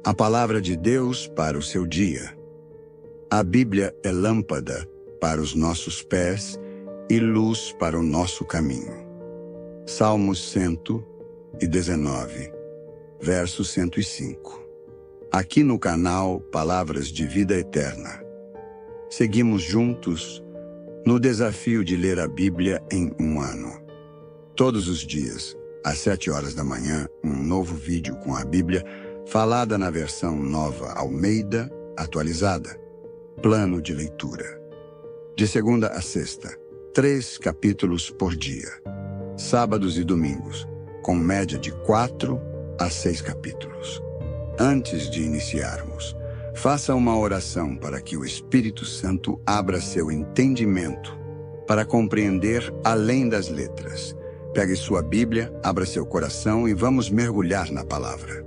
A palavra de Deus para o seu dia. A Bíblia é lâmpada para os nossos pés e luz para o nosso caminho. Salmos 119, verso 105. Aqui no canal Palavras de Vida Eterna. Seguimos juntos no desafio de ler a Bíblia em um ano. Todos os dias, às 7 horas da manhã, um novo vídeo com a Bíblia falada na versão Nova Almeida atualizada. Plano de leitura. De segunda a sexta, 3 capítulos por dia. Sábados e domingos, com média de 4 a 6 capítulos. Antes de iniciarmos, faça uma oração para que o Espírito Santo abra seu entendimento para compreender além das letras. Pegue sua Bíblia, abra seu coração e vamos mergulhar na palavra.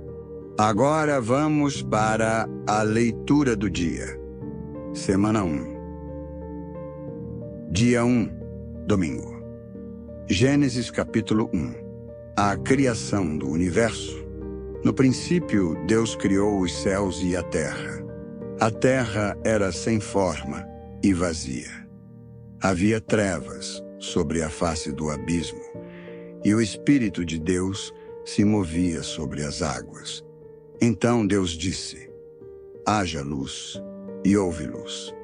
Agora vamos para a leitura do dia. Semana 1. Dia 1, domingo. Gênesis capítulo 1. A criação do universo. No princípio, Deus criou os céus e a terra. A terra era sem forma e vazia. Havia trevas sobre a face do abismo, e o Espírito de Deus se movia sobre as águas. Então Deus disse: haja luz, e houve luz.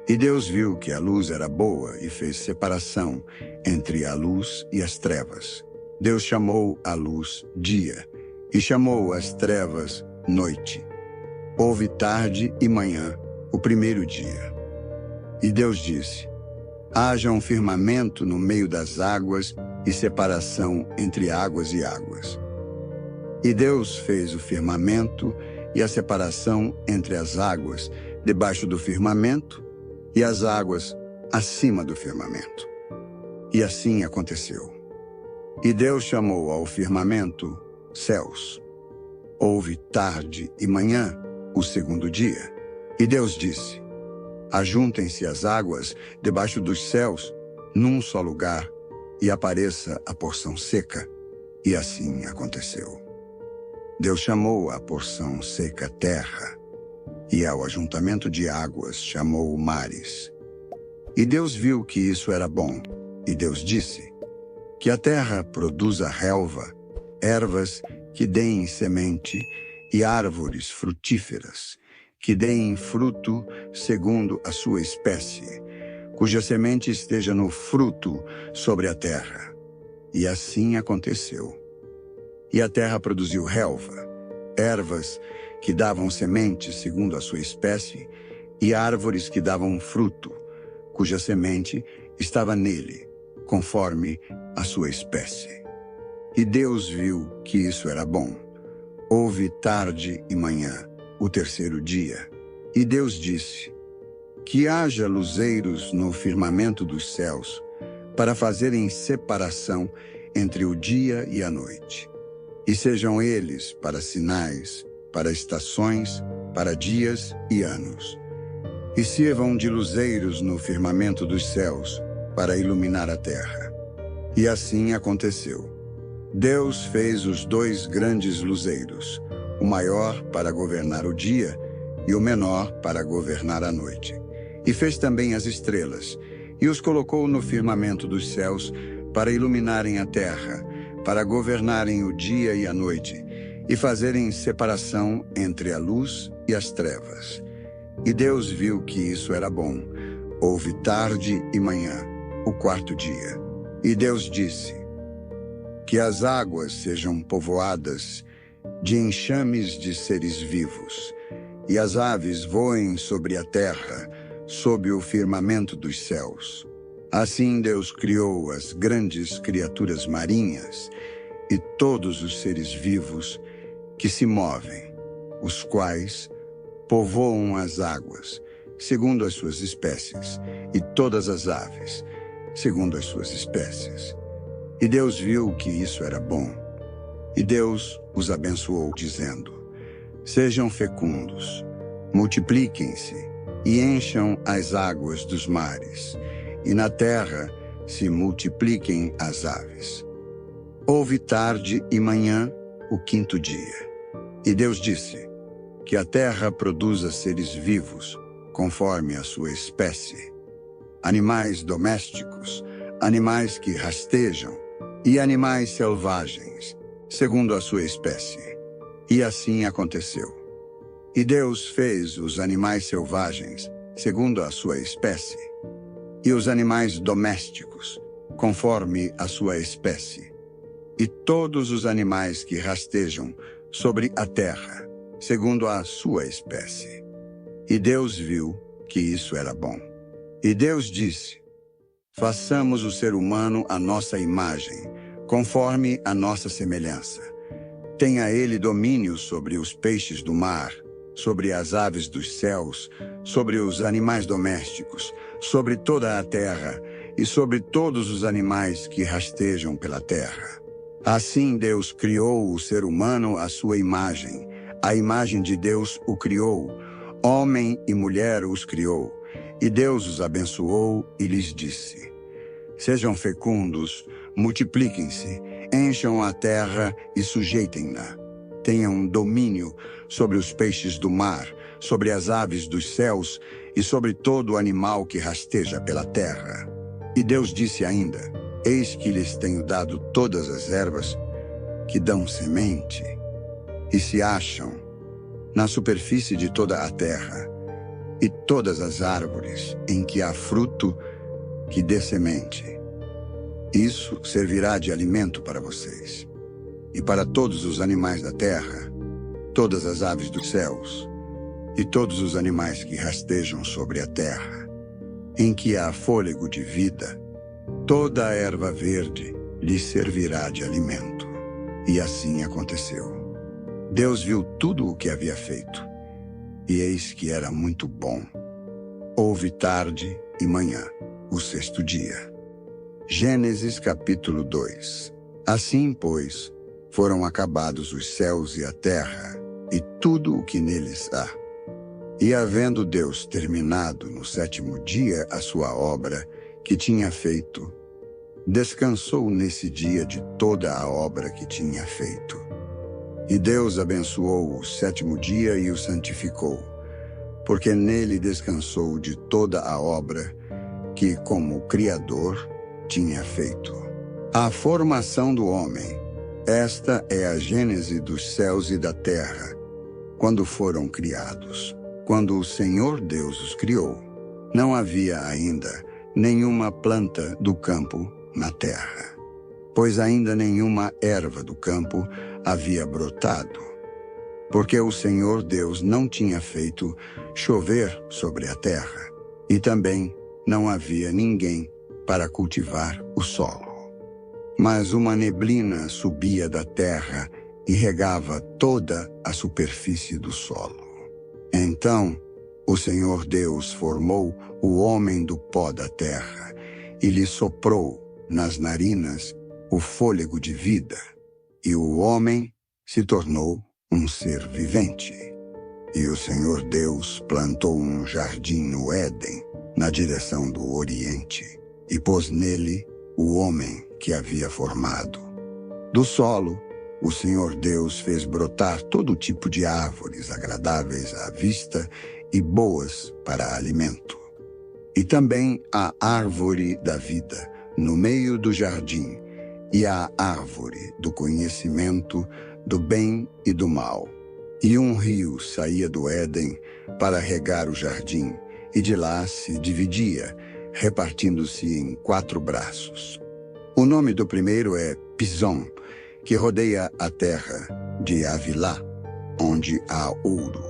E Deus viu que a luz era boa e fez separação entre a luz e as trevas. Deus chamou a luz dia, e chamou as trevas noite. Houve tarde e manhã, o primeiro dia. E Deus disse: haja um firmamento no meio das águas e separação entre águas e águas. E Deus fez o firmamento e a separação entre as águas debaixo do firmamento e as águas acima do firmamento. E assim aconteceu. E Deus chamou ao firmamento céus. Houve tarde e manhã, o segundo dia. E Deus disse: ajuntem-se as águas debaixo dos céus num só lugar e apareça a porção seca. E assim aconteceu. Deus chamou a porção seca terra, e ao ajuntamento de águas chamou mares. E Deus viu que isso era bom, e Deus disse: que a terra produza relva, ervas que deem semente, e árvores frutíferas, que deem fruto segundo a sua espécie, cuja semente esteja no fruto sobre a terra. E assim aconteceu. E a terra produziu relva, ervas que davam semente segundo a sua espécie, e árvores que davam fruto, cuja semente estava nele, conforme a sua espécie. E Deus viu que isso era bom. Houve tarde e manhã, o terceiro dia. E Deus disse: que haja luzeiros no firmamento dos céus, para fazerem separação entre o dia e a noite. E sejam eles para sinais, para estações, para dias e anos. E sirvam de luzeiros no firmamento dos céus, para iluminar a terra. E assim aconteceu. Deus fez os 2 grandes luzeiros, o maior para governar o dia e o menor para governar a noite. E fez também as estrelas, e os colocou no firmamento dos céus para iluminarem a terra, para governarem o dia e a noite, e fazerem separação entre a luz e as trevas. E Deus viu que isso era bom. Houve tarde e manhã, o quarto dia. E Deus disse: que as águas sejam povoadas de enxames de seres vivos, e as aves voem sobre a terra, sob o firmamento dos céus. Assim Deus criou as grandes criaturas marinhas e todos os seres vivos que se movem, os quais povoam as águas, segundo as suas espécies, e todas as aves, segundo as suas espécies. E Deus viu que isso era bom. E Deus os abençoou, dizendo: sejam fecundos, multipliquem-se e encham as águas dos mares, e na terra se multipliquem as aves. Houve tarde e manhã, o quinto dia. E Deus disse: que a terra produza seres vivos, conforme a sua espécie, animais domésticos, animais que rastejam, e animais selvagens, segundo a sua espécie. E assim aconteceu. E Deus fez os animais selvagens, segundo a sua espécie, e os animais domésticos, conforme a sua espécie, e todos os animais que rastejam sobre a terra, segundo a sua espécie. E Deus viu que isso era bom. E Deus disse: façamos o ser humano à nossa imagem, conforme a nossa semelhança. Tenha ele domínio sobre os peixes do mar, sobre as aves dos céus, sobre os animais domésticos, sobre toda a terra e sobre todos os animais que rastejam pela terra. Assim Deus criou o ser humano à sua imagem. A imagem de Deus o criou. Homem e mulher os criou. E Deus os abençoou e lhes disse: sejam fecundos, multipliquem-se, encham a terra e sujeitem-na. Tenham domínio sobre os peixes do mar, sobre as aves dos céus e sobre todo animal que rasteja pela terra. E Deus disse ainda: eis que lhes tenho dado todas as ervas que dão semente e se acham na superfície de toda a terra, e todas as árvores em que há fruto que dê semente. Isso servirá de alimento para vocês, e para todos os animais da terra, todas as aves dos céus, e todos os animais que rastejam sobre a terra, em que há fôlego de vida, toda a erva verde lhes servirá de alimento. E assim aconteceu. Deus viu tudo o que havia feito, e eis que era muito bom. Houve tarde e manhã, o sexto dia. Gênesis capítulo 2. Assim, pois, foram acabados os céus e a terra, e tudo o que neles há. E havendo Deus terminado no sétimo dia a sua obra que tinha feito, descansou nesse dia de toda a obra que tinha feito. E Deus abençoou o sétimo dia e o santificou, porque nele descansou de toda a obra que, como Criador, tinha feito. A formação do homem. Esta é a gênese dos céus e da terra, quando foram criados. Quando o Senhor Deus os criou, não havia ainda nenhuma planta do campo na terra, pois ainda nenhuma erva do campo havia brotado, porque o Senhor Deus não tinha feito chover sobre a terra, e também não havia ninguém para cultivar o solo. Mas uma neblina subia da terra e regava toda a superfície do solo. Então, o Senhor Deus formou o homem do pó da terra e lhe soprou nas narinas o fôlego de vida, e o homem se tornou um ser vivente. E o Senhor Deus plantou um jardim no Éden, na direção do Oriente, e pôs nele o homem que havia formado. Do solo, o Senhor Deus fez brotar todo tipo de árvores agradáveis à vista e boas para alimento. E também a árvore da vida no meio do jardim, e a árvore do conhecimento do bem e do mal. E um rio saía do Éden para regar o jardim, e de lá se dividia, repartindo-se em 4 braços. O nome do primeiro é Pison, que rodeia a terra de Havilá, onde há ouro.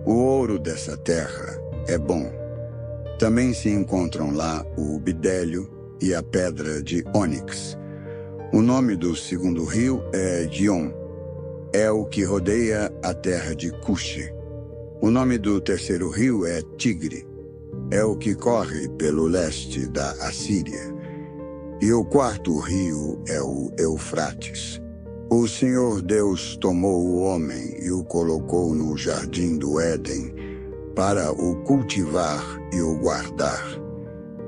O ouro dessa terra é bom. Também se encontram lá o bidélio e a pedra de ônix. O nome do segundo rio é Gion. É o que rodeia a terra de Cuxi. O nome do terceiro rio é Tigre. É o que corre pelo leste da Assíria. E o quarto rio é o Eufrates. O Senhor Deus tomou o homem e o colocou no jardim do Éden para o cultivar e o guardar.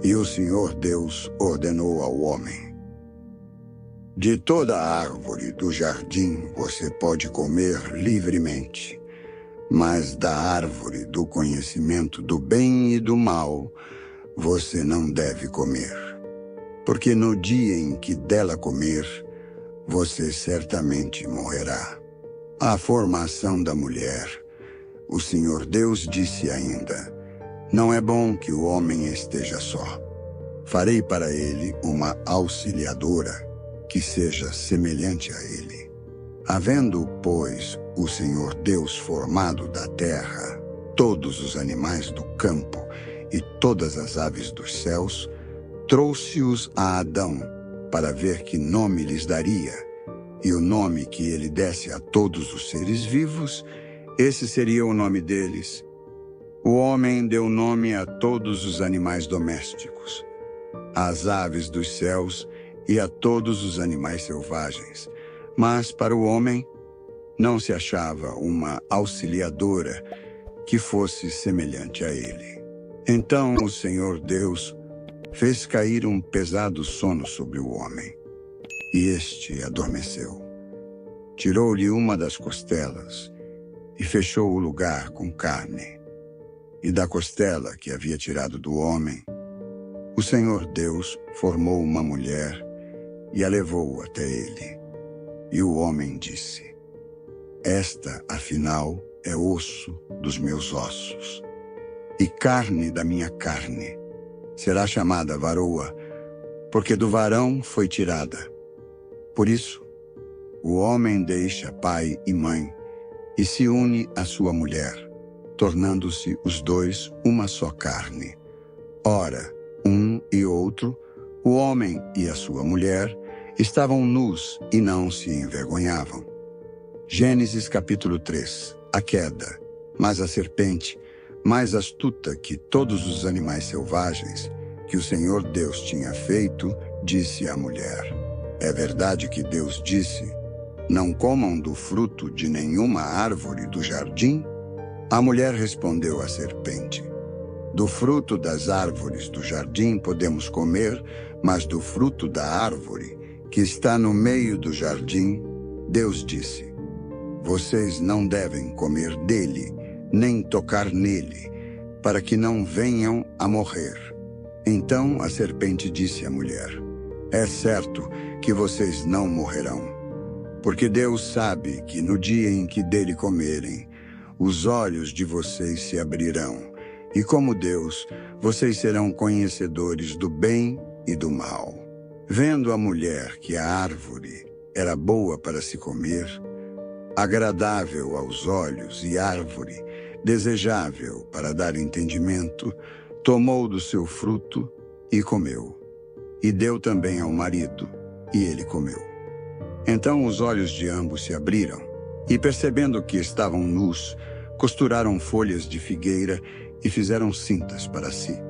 E o Senhor Deus ordenou ao homem: de toda árvore do jardim você pode comer livremente, mas da árvore do conhecimento do bem e do mal você não deve comer, porque no dia em que dela comer, você certamente morrerá. A formação da mulher. O Senhor Deus disse ainda: não é bom que o homem esteja só. Farei para ele uma auxiliadora que seja semelhante a ele. Havendo, pois, o Senhor Deus formado da terra todos os animais do campo e todas as aves dos céus, trouxe-os a Adão para ver que nome lhes daria. E o nome que ele desse a todos os seres vivos, esse seria o nome deles. O homem deu nome a todos os animais domésticos, às aves dos céus e a todos os animais selvagens. Mas para o homem não se achava uma auxiliadora que fosse semelhante a ele. Então o Senhor Deus fez cair um pesado sono sobre o homem, e este adormeceu. Tirou-lhe uma das costelas e fechou o lugar com carne. E da costela que havia tirado do homem, o Senhor Deus formou uma mulher e a levou até ele. E o homem disse: esta, afinal, é osso dos meus ossos e carne da minha carne. Será chamada varoa, porque do varão foi tirada. Por isso, o homem deixa pai e mãe e se une à sua mulher, tornando-se os dois uma só carne. Ora, um e outro, o homem e a sua mulher, estavam nus e não se envergonhavam. Gênesis capítulo 3. A queda. Mas a serpente, mais astuta que todos os animais selvagens que o Senhor Deus tinha feito, disse à mulher: é verdade que Deus disse: não comam do fruto de nenhuma árvore do jardim? A mulher respondeu à serpente: do fruto das árvores do jardim podemos comer, mas do fruto da árvore que está no meio do jardim, Deus disse: vocês não devem comer dele, nem tocar nele, para que não venham a morrer. Então a serpente disse à mulher: é certo que vocês não morrerão, porque Deus sabe que no dia em que dele comerem, os olhos de vocês se abrirão, e como Deus, vocês serão conhecedores do bem e do mal. Vendo a mulher que a árvore era boa para se comer, agradável aos olhos e árvore desejável para dar entendimento, tomou do seu fruto e comeu. E deu também ao marido, e ele comeu. Então os olhos de ambos se abriram, e percebendo que estavam nus, costuraram folhas de figueira e fizeram cintas para si.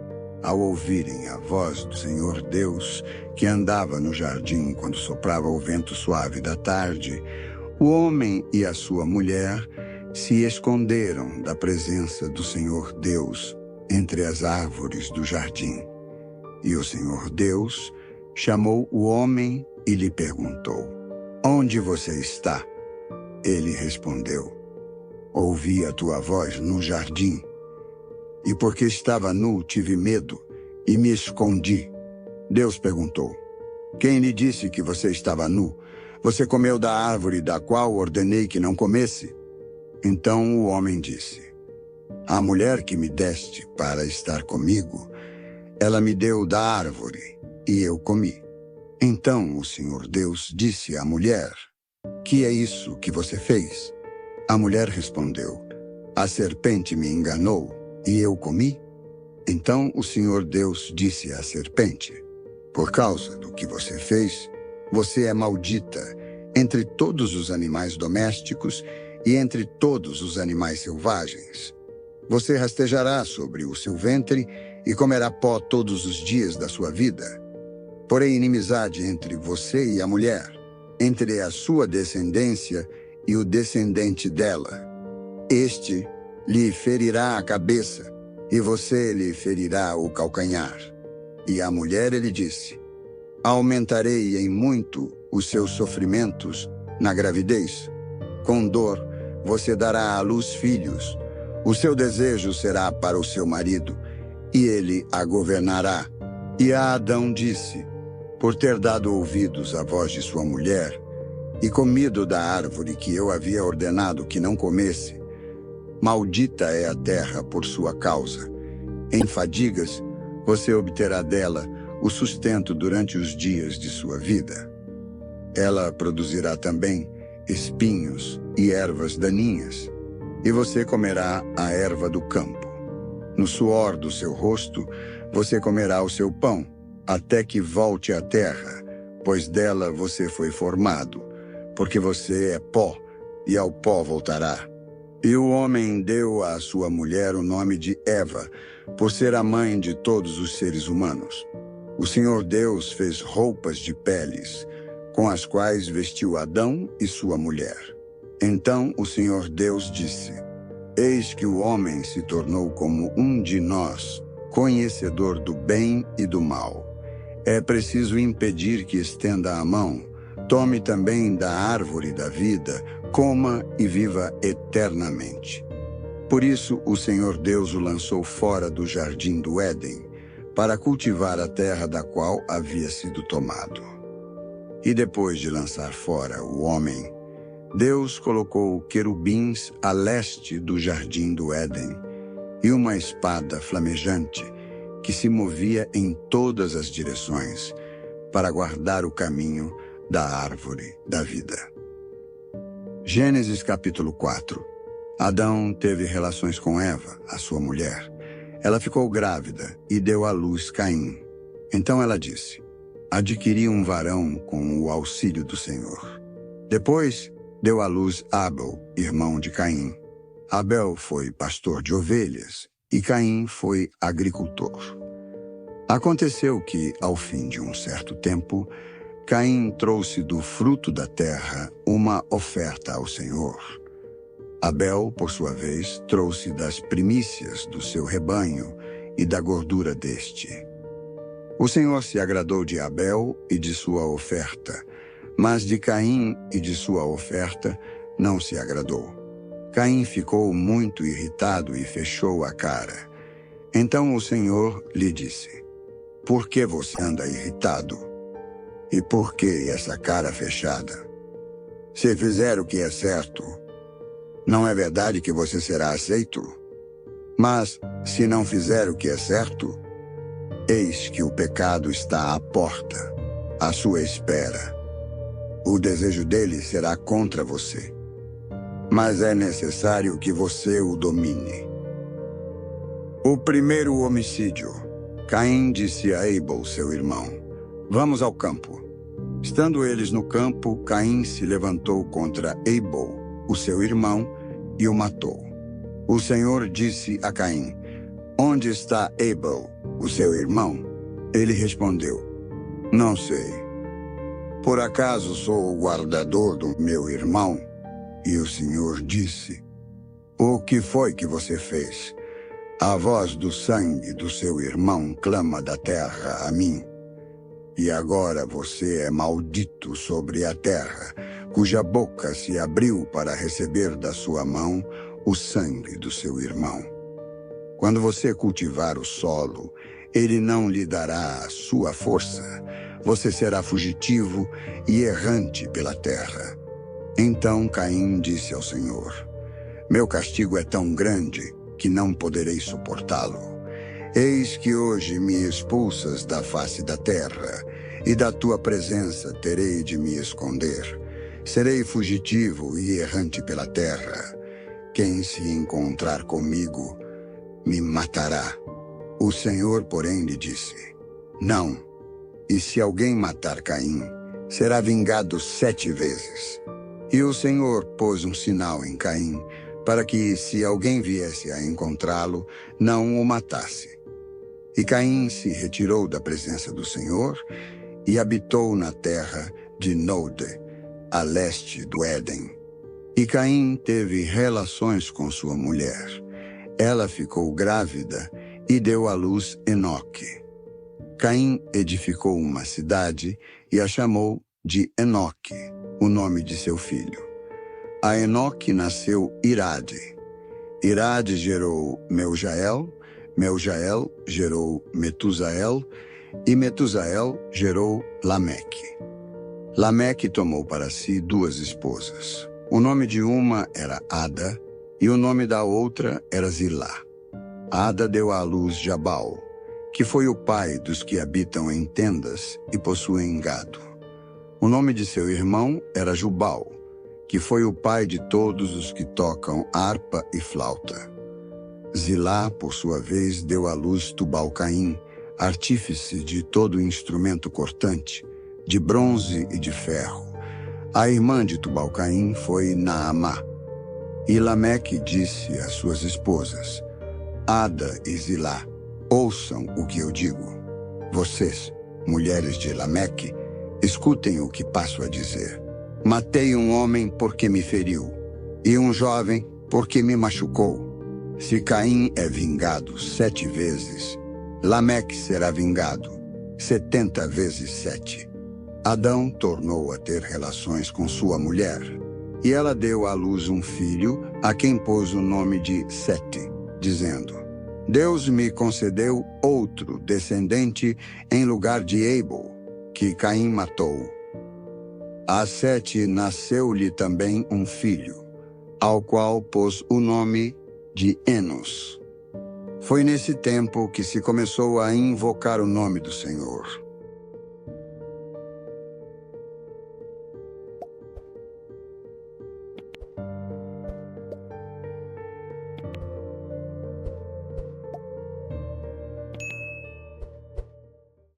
Ao ouvirem a voz do Senhor Deus, que andava no jardim quando soprava o vento suave da tarde, o homem e a sua mulher se esconderam da presença do Senhor Deus entre as árvores do jardim. E o Senhor Deus chamou o homem e lhe perguntou: onde você está? Ele respondeu: ouvi a tua voz no jardim, e porque estava nu tive medo e me escondi. Deus perguntou: quem lhe disse que você estava nu? Você comeu da árvore da qual ordenei que não comesse? Então o homem disse: a mulher que me deste para estar comigo, ela me deu da árvore e eu comi. Então o Senhor Deus disse à mulher: que é isso que você fez? A mulher respondeu: a serpente me enganou e eu comi. Então o Senhor Deus disse à serpente: por causa do que você fez, você é maldita entre todos os animais domésticos e entre todos os animais selvagens. Você rastejará sobre o seu ventre e comerá pó todos os dias da sua vida. Porém, inimizade entre você e a mulher, entre a sua descendência e o descendente dela. Este lhe ferirá a cabeça, e você lhe ferirá o calcanhar. E à mulher ele disse: aumentarei em muito os seus sofrimentos na gravidez. Com dor você dará à luz filhos. O seu desejo será para o seu marido, e ele a governará. E a Adão disse, por ter dado ouvidos à voz de sua mulher, e comido da árvore que eu havia ordenado que não comesse, maldita é a terra por sua causa. Em fadigas, você obterá dela o sustento durante os dias de sua vida. Ela produzirá também espinhos e ervas daninhas, e você comerá a erva do campo. No suor do seu rosto, você comerá o seu pão, até que volte à terra, pois dela você foi formado, porque você é pó, e ao pó voltará. E o homem deu à sua mulher o nome de Eva, por ser a mãe de todos os seres humanos. O Senhor Deus fez roupas de peles, com as quais vestiu Adão e sua mulher. Então o Senhor Deus disse, eis que o homem se tornou como um de nós, conhecedor do bem e do mal. É preciso impedir que estenda a mão, tome também da árvore da vida, coma e viva eternamente. Por isso o Senhor Deus o lançou fora do jardim do Éden, para cultivar a terra da qual havia sido tomado. E depois de lançar fora o homem, Deus colocou querubins a leste do jardim do Éden e uma espada flamejante que se movia em todas as direções para guardar o caminho da árvore da vida. Gênesis capítulo 4. Adão teve relações com Eva, a sua mulher. Ela ficou grávida e deu à luz Caim. Então ela disse, adquiri um varão com o auxílio do Senhor. Depois, deu à luz Abel, irmão de Caim. Abel foi pastor de ovelhas e Caim foi agricultor. Aconteceu que, ao fim de um certo tempo, Caim trouxe do fruto da terra uma oferta ao Senhor. Abel, por sua vez, trouxe das primícias do seu rebanho e da gordura deste. O Senhor se agradou de Abel e de sua oferta, mas de Caim e de sua oferta não se agradou. Caim ficou muito irritado e fechou a cara. Então o Senhor lhe disse, por que você anda irritado? E por que essa cara fechada? Se fizer o que é certo, não é verdade que você será aceito? Mas, se não fizer o que é certo, eis que o pecado está à porta, à sua espera. O desejo dele será contra você, mas é necessário que você o domine. O primeiro homicídio. Caim disse a Abel, seu irmão, vamos ao campo. Estando eles no campo, Caim se levantou contra Abel, o seu irmão, e o matou. O Senhor disse a Caim, onde está Abel, o seu irmão? Ele respondeu, não sei. Por acaso sou o guardador do meu irmão? E o Senhor disse, o que foi que você fez? A voz do sangue do seu irmão clama da terra a mim. E agora você é maldito sobre a terra, cuja boca se abriu para receber da sua mão o sangue do seu irmão. Quando você cultivar o solo, ele não lhe dará a sua força. Você será fugitivo e errante pela terra. Então Caim disse ao Senhor, meu castigo é tão grande que não poderei suportá-lo. Eis que hoje me expulsas da face da terra, e da tua presença terei de me esconder. Serei fugitivo e errante pela terra. Quem se encontrar comigo, me matará. O Senhor, porém, lhe disse, não, e se alguém matar Caim, será vingado 7 vezes. E o Senhor pôs um sinal em Caim, para que, se alguém viesse a encontrá-lo, não o matasse. E Caim se retirou da presença do Senhor e habitou na terra de Node, a leste do Éden. E Caim teve relações com sua mulher. Ela ficou grávida e deu à luz Enoque. Caim edificou uma cidade e a chamou de Enoque, o nome de seu filho. A Enoque nasceu Irade. Irade gerou Meujael, Meujael gerou Metusael, e Metusael gerou Lameque. Lameque tomou para si 2 esposas. O nome de uma era Ada, e o nome da outra era Zilá. Ada deu à luz Jabal, que foi o pai dos que habitam em tendas e possuem gado. O nome de seu irmão era Jubal, que foi o pai de todos os que tocam harpa e flauta. Zilá, por sua vez, deu à luz Tubal-Caim, artífice de todo instrumento cortante, de bronze e de ferro. A irmã de Tubal-Caim foi Naamá. E Lameque disse às suas esposas: Ada e Zilá, ouçam o que eu digo. Vocês, mulheres de Lameque, escutem o que passo a dizer. Matei um homem porque me feriu, e um jovem porque me machucou. Se Caim é vingado 7 vezes, Lameque será vingado 70 vezes 7. Adão tornou a ter relações com sua mulher, e ela deu à luz um filho, a quem pôs o nome de Sete, dizendo: Deus me concedeu outro descendente em lugar de Abel, que Caim matou. A Sete nasceu-lhe também um filho, ao qual pôs o nome de Enos. Foi nesse tempo que se começou a invocar o nome do Senhor.